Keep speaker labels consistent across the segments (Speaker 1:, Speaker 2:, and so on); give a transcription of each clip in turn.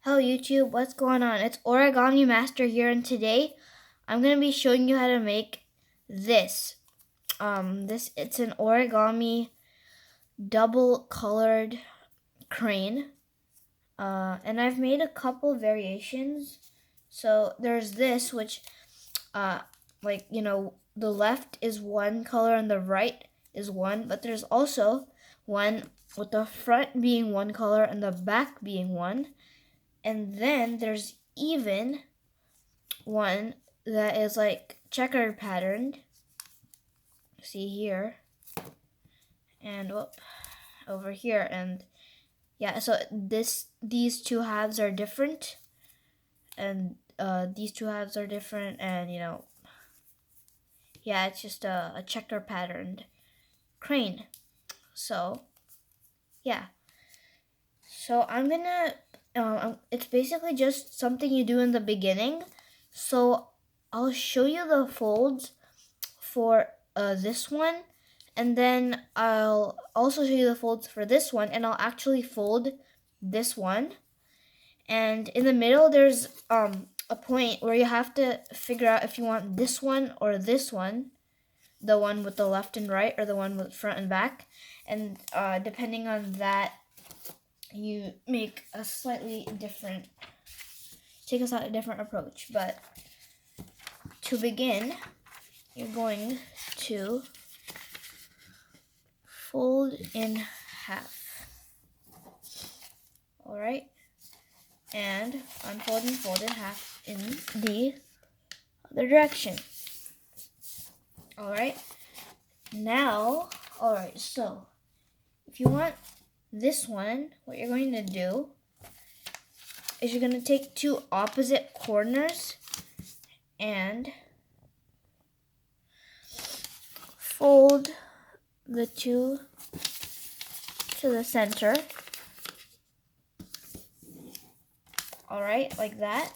Speaker 1: Hello YouTube, what's going on? It's Origami Master here, and today I'm going to be showing you how to make this. It's an origami double colored crane. And I've made a couple variations. So there's this, which the left is one color and the right is one, but there's also one with the front being one color and the back being one. And then there's even one that is like checkered patterned. See here. And over here. And yeah, so these two halves are different. And these two halves are different, and yeah, it's just a checker patterned crane. So yeah. So I'm gonna it's basically just something you do in the beginning. So I'll show you the folds for this one, and then I'll also show you the folds for this one, and I'll actually fold this one. And in the middle there's a point where you have to figure out if you want this one or this one, the one with the left and right or the one with front and back. And depending on that, you make a slightly different, take a slightly different approach. But to begin, you're going to fold in half. All right, and unfold and fold in half in the other direction. All right, now, all right, so if you want this one, what you're going to do is you're going to take two opposite corners and fold the two to the center. All right, like that.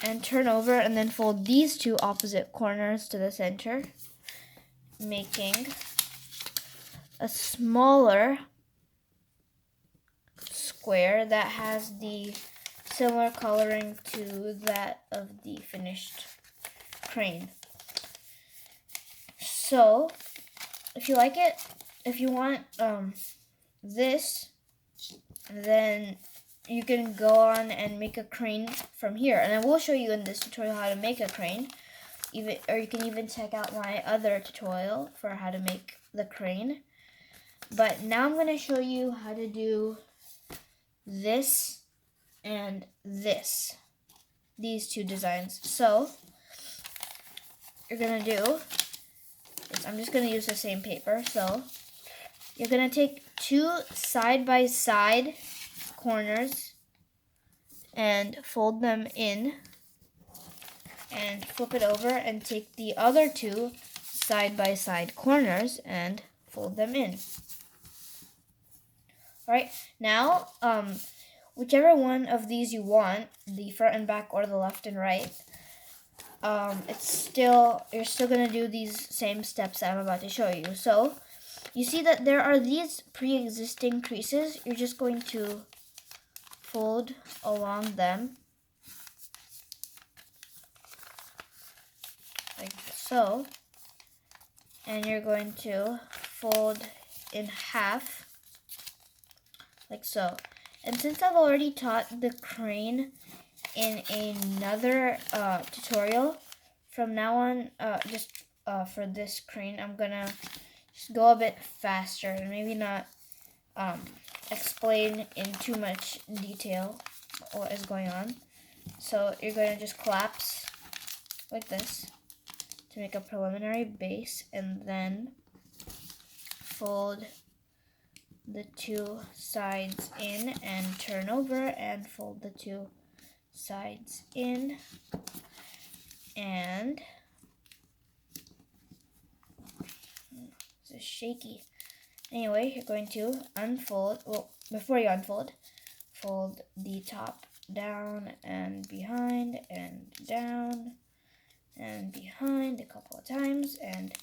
Speaker 1: And turn over and then fold these two opposite corners to the center, making a smaller square that has the similar coloring to that of the finished crane. So if you like it, if you want this, then you can go on and make a crane from here. And I will show you in this tutorial how to make a crane. Or you can even check out my other tutorial for how to make the crane. But now I'm going to show you how to do this and this. These two designs. So you're going to do is I'm just going to use the same paper. So you're going to take two side-by-side corners and fold them in and flip it over and take the other two side-by-side corners and fold them in. Alright, now whichever one of these you want, the front and back or the left and right, you're still going to do these same steps that I'm about to show you. So you see that there are these pre-existing creases. You're just going to fold along them like so, and you're going to fold in half like so. And since I've already taught the crane in another tutorial, from now on, for this crane, I'm gonna just go a bit faster and maybe not explain in too much detail what is going on. So you're going to just collapse like this to make a preliminary base, and then fold the two sides in and turn over and fold the two sides in, and it's shaky. Anyway, you're going to unfold, well, before you unfold, fold the top down and behind and down and behind a couple of times, and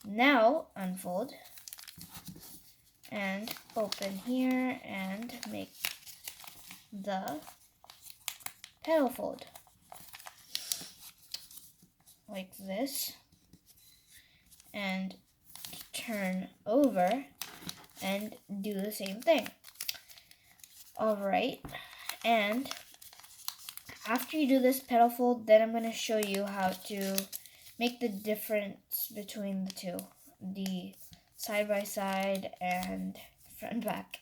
Speaker 1: now unfold and open here and make the petal fold like this, and turn over and do the same thing. Alright, and after you do this petal fold, then I'm going to show you how to make the difference between the two, the side by side and front and back.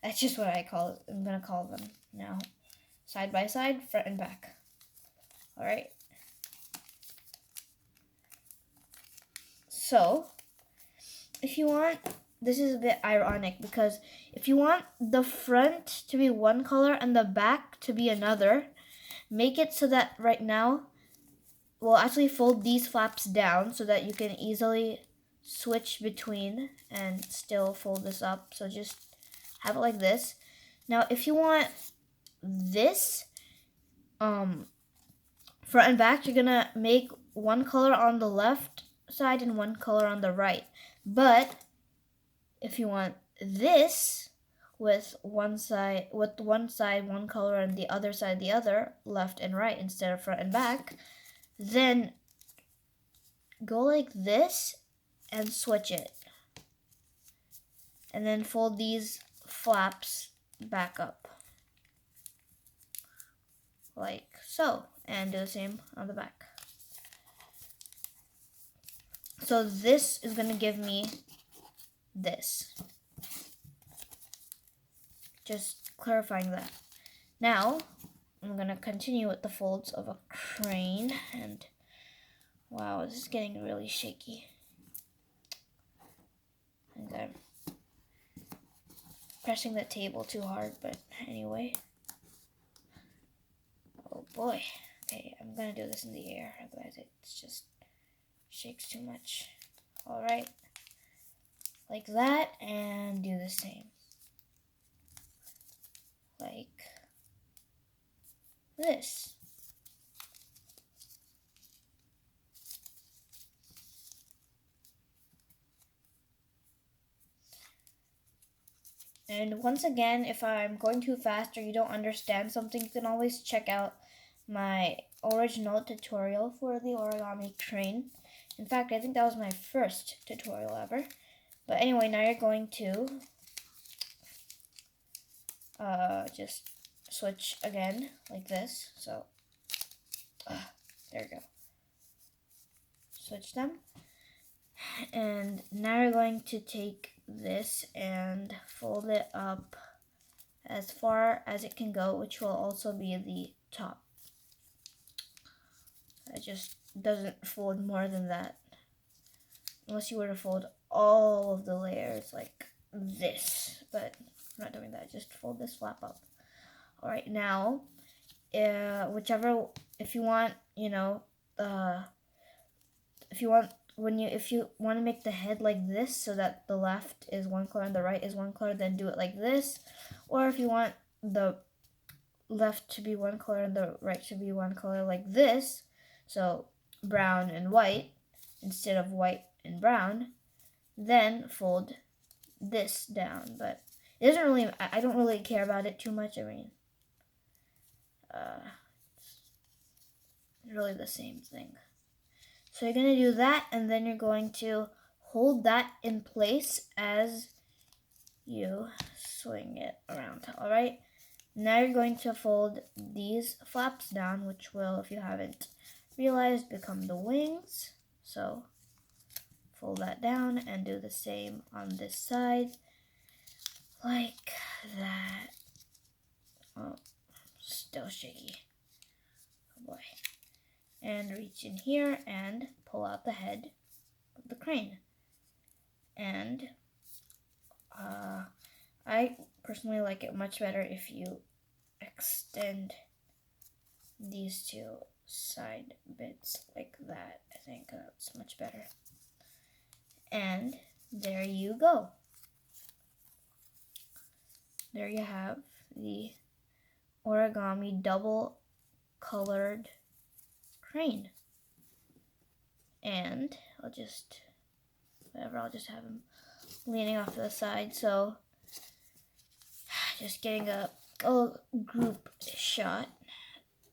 Speaker 1: That's just what I'm going to call them now. Side by side, front and back. Alright. So, if you want, this is a bit ironic because if you want the front to be one color and the back to be another, make it so that right now, we'll actually fold these flaps down so that you can easily switch between and still fold this up. So just have it like this. Now, if you want this front and back, you're gonna make one color on the left side and one color on the right. But if you want this with one side one color and the other side the other, left and right instead of front and back, then go like this and switch it. And then fold these flaps back up. Like so. And do the same on the back. So this is going to give me this. Just clarifying that. Now, I'm going to continue with the folds of a crane. And wow, this is getting really shaky. I think I'm pressing the table too hard, but anyway. Oh boy. Okay, I'm going to do this in the air, otherwise it just shakes too much. Alright. Like that, and do the same. Like this. And once again, if I'm going too fast or you don't understand something, you can always check out my original tutorial for the origami crane. In fact, I think that was my first tutorial ever. But anyway, now you're going to just switch again like this. So there we go. Switch them. And now you're going to take this and fold it up as far as it can go, which will also be the top. It just doesn't fold more than that. Unless you were to fold all of the layers like this. But I'm not doing that. Just fold this flap up. Alright, now, if you want, if you want to make the head like this so that the left is one color and the right is one color, then do it like this. Or if you want the left to be one color and the right to be one color, like this, so brown and white instead of white and brown, then fold this down. But it doesn't really, I don't really care about it too much. I mean, it's really the same thing. So you're going to do that, and then you're going to hold that in place as you swing it around. Alright, now you're going to fold these flaps down, which will, if you haven't realized, become the wings. So fold that down and do the same on this side, like that. Oh, still shaky. Oh boy. And reach in here and pull out the head of the crane. And I personally like it much better if you extend these two side bits like that. I think that's much better. And there you go. There you have the origami double colored crane. And I'll just have him leaning off to the side. So just getting a group shot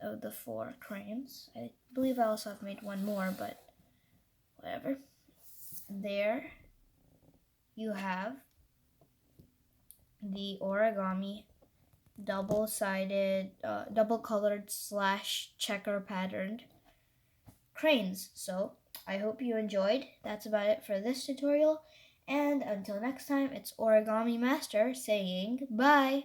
Speaker 1: of the 4 cranes. I believe I also have made one more, but whatever. There you have the origami double-sided, double-colored / checker patterned cranes. So I hope you enjoyed. That's about it for this tutorial. And until next time, it's Origami Master saying bye.